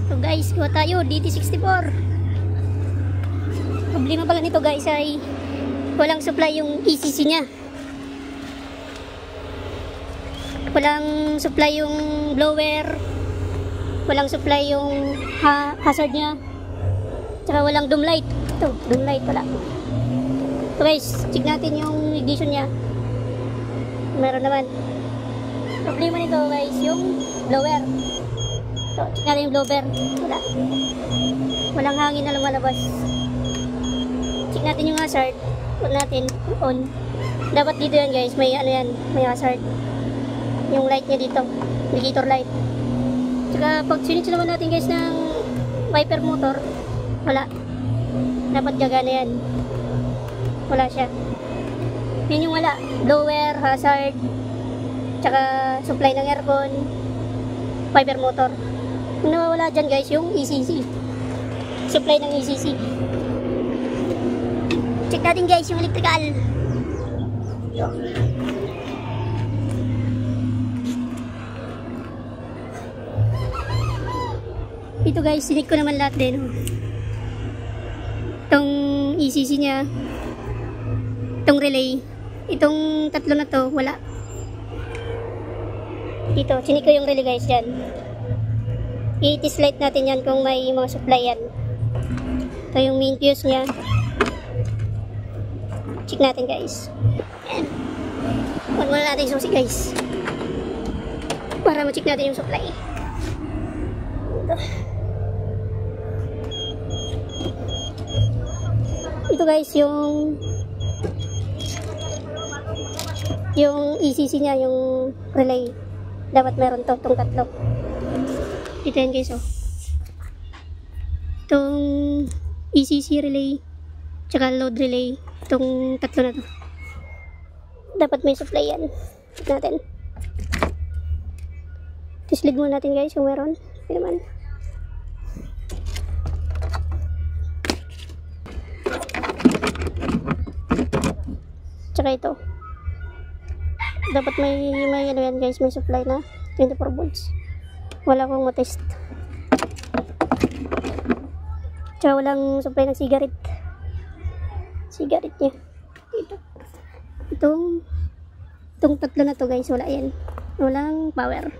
So guys, kuha tayo DT64. Problema pala nito guys ay walang supply yung ECC nya. Walang supply yung blower. Walang supply yung hazard nya. Tsaka walang doom light. Ito, doom light pala. So guys, check natin yung ignition nya. Meron naman. Problema nito guys, yung blower. So, check natin yung blower. Wala. Walang hangin na lumalabas. Check natin yung hazard. On natin. On. Dapat dito yan guys. May ano yan. May hazard. Yung light niya dito. Indicator light. Tsaka pag sinitch naman natin guys ng wiper motor. Wala. Dapat gagana yan. Wala siya. Yun yung wala. Blower, hazard. Tsaka supply ng aircon. Wiper motor. Yung nawawala dyan guys yung ECC. Supply ng ECC. Check natin guys yung electrical. Ito guys, sinig ko naman lahat din. Itong ECC nya. Itong relay. Itong tatlo na to, wala. Dito, sinig ko yung relay guys dyan. I-test light natin yan kung may mga supply yan. Ito yung main fuse nya. Check natin guys. Ayan. Huwag muna natin yung susi guys. Para ma-check natin yung supply. Ito guys yung ECC nya, yung relay. Dapat meron to, itong tatlo. Ito yan guys oh. Itong ECC relay tsaka load relay, itong tatlo na to. Dapat may supply yan. Check natin. Test lead muna natin guys kung meron. Hindi naman. Tsaka ito. Dapat may ano yan guys, may supply na 24 volts. Wala akong matest. Tsaka walang supply ng cigarette. Cigarette nya. Ito. Itong tatlo na to guys, wala yan. Walang power.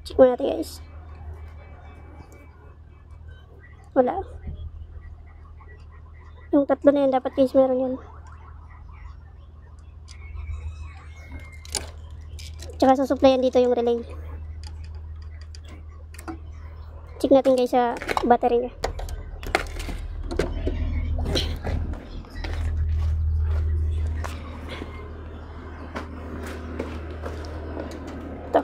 Check mo natin guys. Wala. Yung tatlo na yan, dapat guys meron yan. Tsaka susupplyan dito yung relay. Check natin guys sa battery nya. Ito.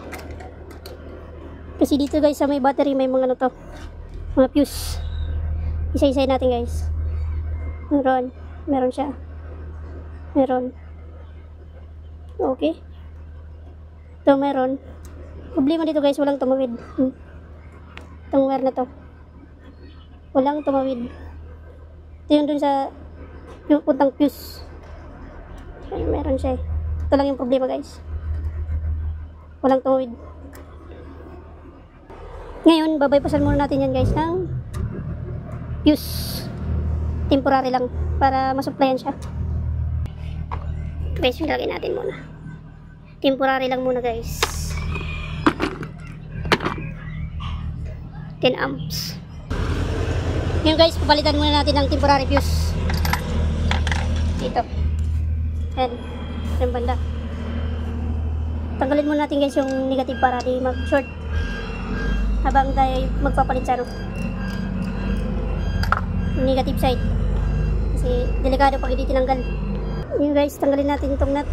Kasi dito guys sa may battery may mga ano to, mga fuse. Isa-isay natin guys. Meron siya. Meron. Okay. Ito meron. Problema dito guys, walang tumawid. Itong wire na to. Walang tumawid. Ito yung dun sa puntang fuse. Ay, meron siya. Ito lang yung problema guys. Walang tumawid. Ngayon, babaypasan muna natin yan guys ng fuse. Temporary lang para masupplyan siya. Guys, yung lagay natin muna. Temporary lang muna guys. 10 amps. Ngayon guys, papalitan muna natin ng temporary fuse. Dito. Ayan. Yung banda. Tanggalin muna natin guys yung negative para di mag-short. Habang tayo magpapalit sa negative side. Kasi delikado pag hindi tinanggal. Yun guys, tanggalin natin itong nut.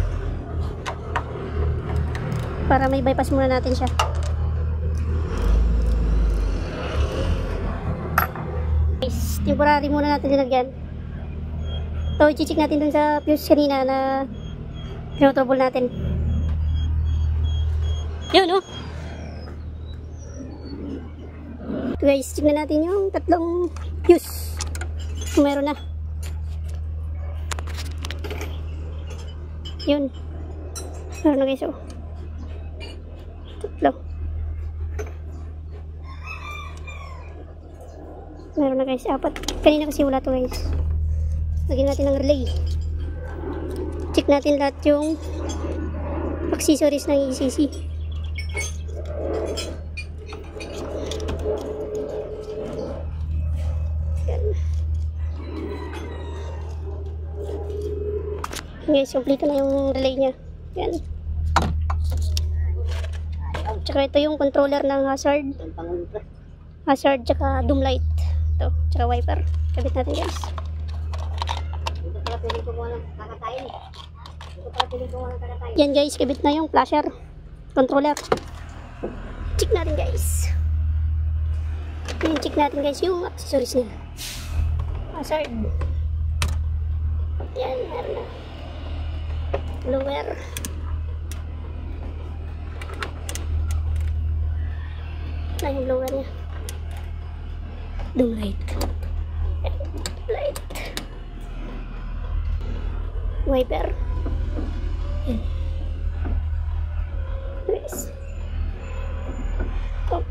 Para may bypass muna natin siya. Guys, temporary muna natin nilagyan. Ito, i-check natin dun sa fuse kanina na pinotrouble natin. Yun oh. Ito guys, check na natin yung tatlong fuse. Kung meron na. Yun. Meron na guys oh. Tatlo. Meron na guys, 4. Kanina kasi wala to guys. Lagyan natin ng relay. Check natin lahat yung accessories ng ECC. Yan. Guys, complete na yung relay niya. Yan. Tsaka ito yung controller ng hazard. Hazard tsaka doom light. Ito, tsaka wiper. Kabit natin guys. Yan guys, kabit na yung flasher. Controller. Check natin guys. Yan, check natin guys yung accessories niya. Hazard. Yan, meron na. Blower. Na yung blower niya. Doom light. Light. Wiper. Yan. Guys. Oh.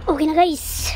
Okay na guys.